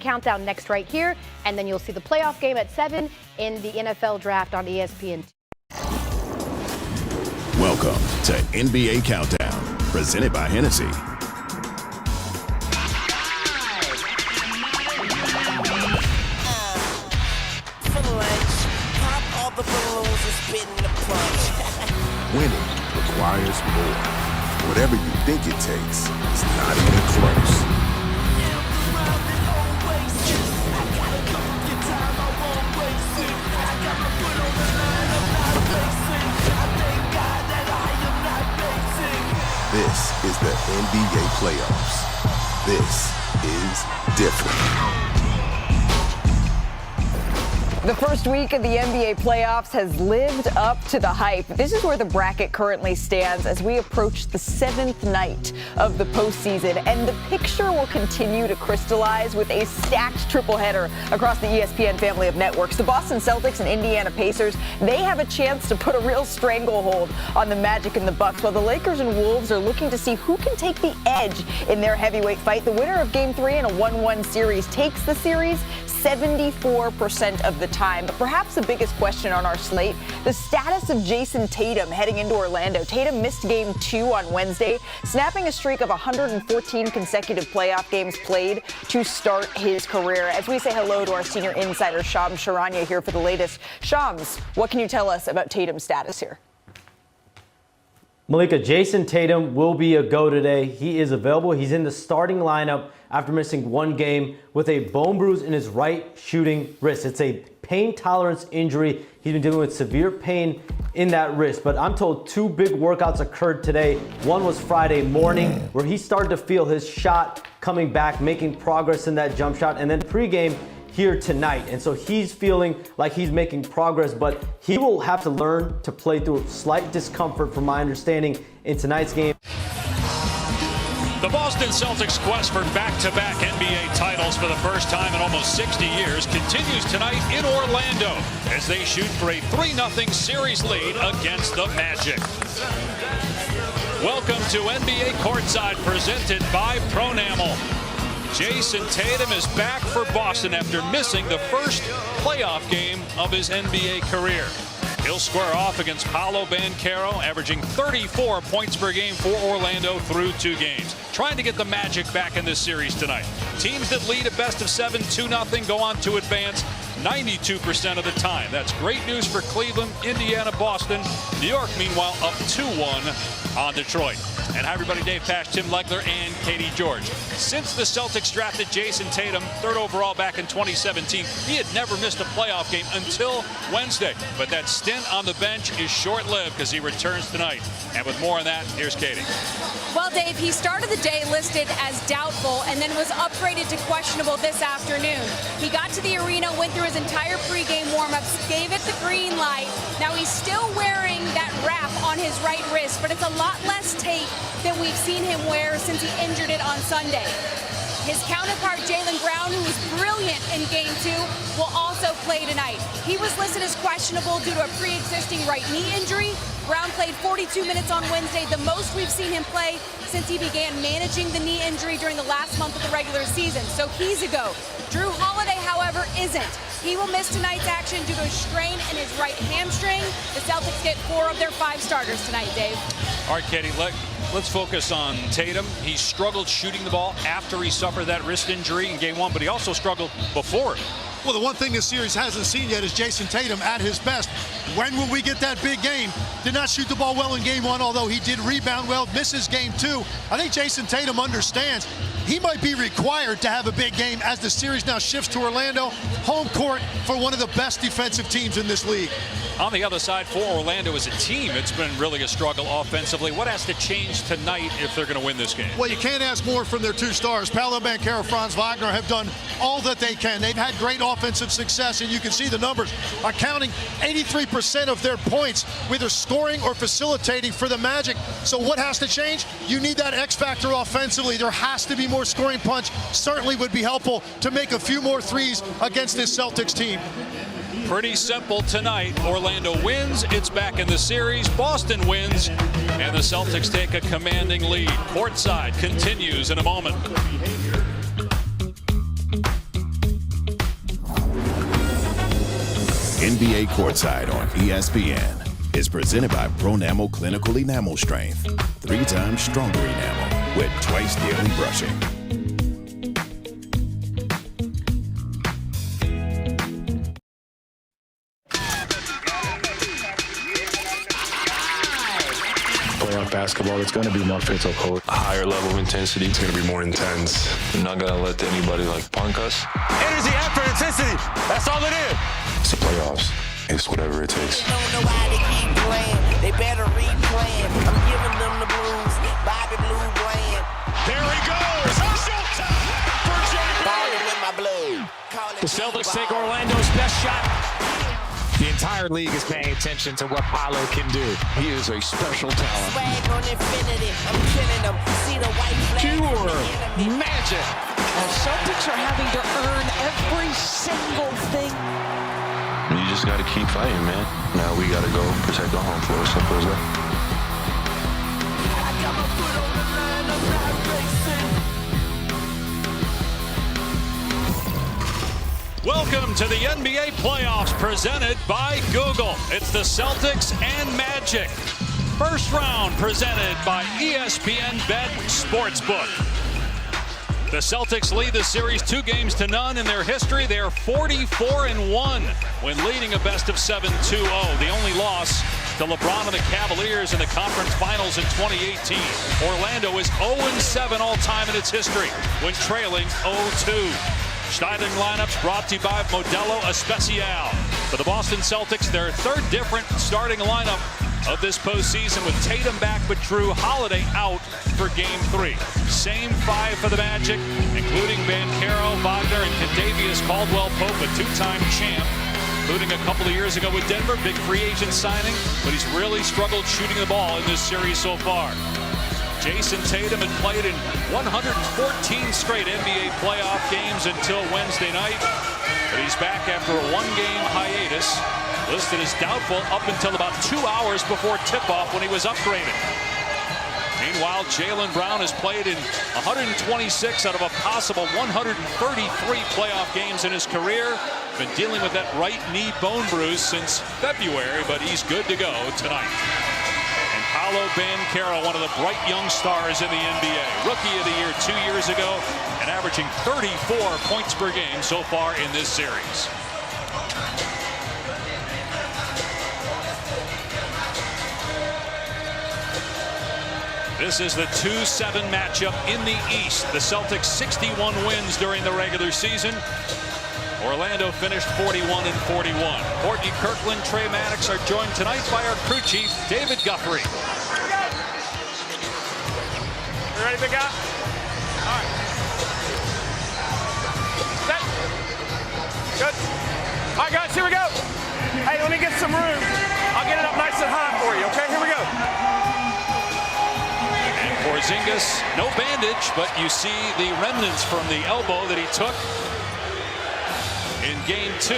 Countdown next right here, and then you'll see the playoff game at 7 in the NFL Draft on ESPN. Welcome to NBA Countdown, presented by Hennessy. Winning requires more. Whatever you think it takes, it's not even close. This is the NBA playoffs. This is different. The first week of the NBA playoffs has lived up to the hype. This is where the bracket currently stands as we approach the 7th night of the postseason, and the picture will continue to crystallize with a stacked triple header across the ESPN family of networks. The Boston Celtics and Indiana Pacers, they have a chance to put a real stranglehold on the Magic and the Bucks, while the Lakers and Wolves are looking to see who can take the edge in their heavyweight fight. The winner of Game 3 in a 1-1 series takes the series 74% of the time. But perhaps the biggest question on our slate, the status of Jason Tatum heading into Orlando. Tatum missed Game 2 on Wednesday, snapping a streak of 114 consecutive playoff games played to start his career. As we say hello to our senior insider, Shams Charania, here for the latest. Shams, what can you tell us about Tatum's status here? Malika, Jason Tatum will be a go today. He is available. He's in the starting lineup after missing one game with a bone bruise in his right shooting wrist. It's a pain tolerance injury. He's been dealing with severe pain in that wrist. But I'm told 2 big workouts occurred today. One was Friday morning, where he started to feel his shot coming back, making progress in that jump shot. And then pregame here tonight. And so he's feeling like he's making progress, but he will have to learn to play through slight discomfort, from my understanding, in tonight's game. The Boston Celtics' quest for back-to-back NBA titles for the first time in almost 60 years continues tonight in Orlando as they shoot for a 3-0 series lead against the Magic. Welcome to NBA Courtside, presented by Pronamel. Jason Tatum is back for Boston after missing the first playoff game of his NBA career. He'll square off against Paolo Banchero, averaging 34 points per game for Orlando through 2 games. Trying to get the Magic back in this series tonight. Teams that lead a best of 7, 2-0 go on to advance 92% of the time. That's great news for Cleveland, Indiana, Boston. New York, meanwhile, up 2-1 on Detroit. And hi, everybody. Dave Pash, Tim Legler, and Katie George. Since the Celtics drafted Jason Tatum, 3rd overall back in 2017, he had never missed a playoff game until Wednesday. But that stint on the bench is short-lived because he returns tonight. And with more on that, here's Katie. Well, Dave, he started the day listed as doubtful and then was upgraded to questionable this afternoon. He got to the arena, went through his entire pregame warm-ups, gave it the green light. Now he's still wearing that wrap on his right wrist, but it's a lot less tape than we've seen him wear since he injured it on Sunday. His counterpart, Jaylen Brown, who was brilliant in Game 2, will also play tonight. He was listed as questionable due to a pre-existing right knee injury. Brown played 42 minutes on Wednesday, the most we've seen him play since he began managing the knee injury during the last month of the regular season. So he's a go. Drew Holiday, however, isn't. He will miss tonight's action due to a strain in his right hamstring. The Celtics get 4 of their 5 starters tonight, Dave. All right, Katie, let's focus on Tatum. He struggled shooting the ball after he suffered that wrist injury in Game 1, but he also struggled before. Well, the one thing this series hasn't seen yet is Jason Tatum at his best. When will we get that big game? Did not shoot the ball well in Game 1, although he did rebound well, misses Game 2. I think Jason Tatum understands he might be required to have a big game as the series now shifts to Orlando, home court for one of the best defensive teams in this league. On the other side, for Orlando as a team, it's been really a struggle offensively. What has to change tonight if they're going to win this game? Well, you can't ask more from their 2 stars. Paolo Banchero, Franz Wagner have done all that they can. They've had great offensive success, and you can see the numbers are counting 83% of their points, whether scoring or facilitating for the Magic. So what has to change? You need that X factor offensively. There has to be more scoring punch. Certainly would be helpful to make a few more threes against this Celtics team. Pretty simple tonight. Orlando wins, it's back in the series. Boston wins, and the Celtics take a commanding lead. Courtside continues in a moment. NBA Courtside on ESPN is presented by Pronamel Clinical Enamel Strength. 3 times stronger enamel with twice daily brushing. Playoff basketball, it's going to be more physical. A higher level of intensity. It's going to be more intense. We're not going to let anybody punk us. Energy after intensity. That's all it is. It's the playoffs. It's whatever it takes. They don't know why they keep playing. They better replay. I'm giving them the blues. Bobby Blue brand. There he goes. Showtime for Jay. Ballin' with my blood. The Celtics take Orlando's best shot. The entire league is paying attention to what Paolo can do. He is a special talent. Swag on infinity. I'm killing them. See the white flag. Pure magic. The Celtics are having to earn every single thing. You just got to keep fighting, man. Now we got to go protect our home floor. Simple as that. I got my foot on the line. I'm not racing. Welcome to the NBA playoffs presented by Google. It's the Celtics and Magic. First round presented by ESPN Bet Sportsbook. The Celtics lead the series 2-0 in their history. They're 44-1 when leading a best-of-7 2-0. The only loss to LeBron and the Cavaliers in the conference finals in 2018. Orlando is 0-7 all-time in its history when trailing 0-2. Starting lineups brought to you by Modelo Especial. For the Boston Celtics, their third different starting lineup of this postseason, with Tatum back but Drew Holiday out for Game 3. Same 5 for the Magic, including Banchero, Wagner, and Condavious Caldwell-Pope, a 2-time champ, including a couple of years ago with Denver, big free agent signing, but he's really struggled shooting the ball in this series so far. Jason Tatum had played in 114 straight NBA playoff games until Wednesday night, but he's back after a 1-game hiatus, listed as doubtful up until about 2 hours before tip-off when he was upgraded. Meanwhile, Jaylen Brown has played in 126 out of a possible 133 playoff games in his career. Been dealing with that right knee bone bruise since February, but he's good to go tonight. Paolo Banchero, one of the bright young stars in the NBA. Rookie of the Year 2 years ago and averaging 34 points per game so far in this series. This is the 2-7 matchup in the East. The Celtics 61 wins during the regular season. Orlando finished 41-41. Courtney Kirkland, Trey Maddox are joined tonight by our crew chief, David Guthrie. You ready, big guy? All right. Set. Good. All right, guys, here we go. Hey, let me get some room. I'll get it up nice and high for you, okay? Here we go. And Porzingis, no bandage, but you see the remnants from the elbow that he took in Game 2.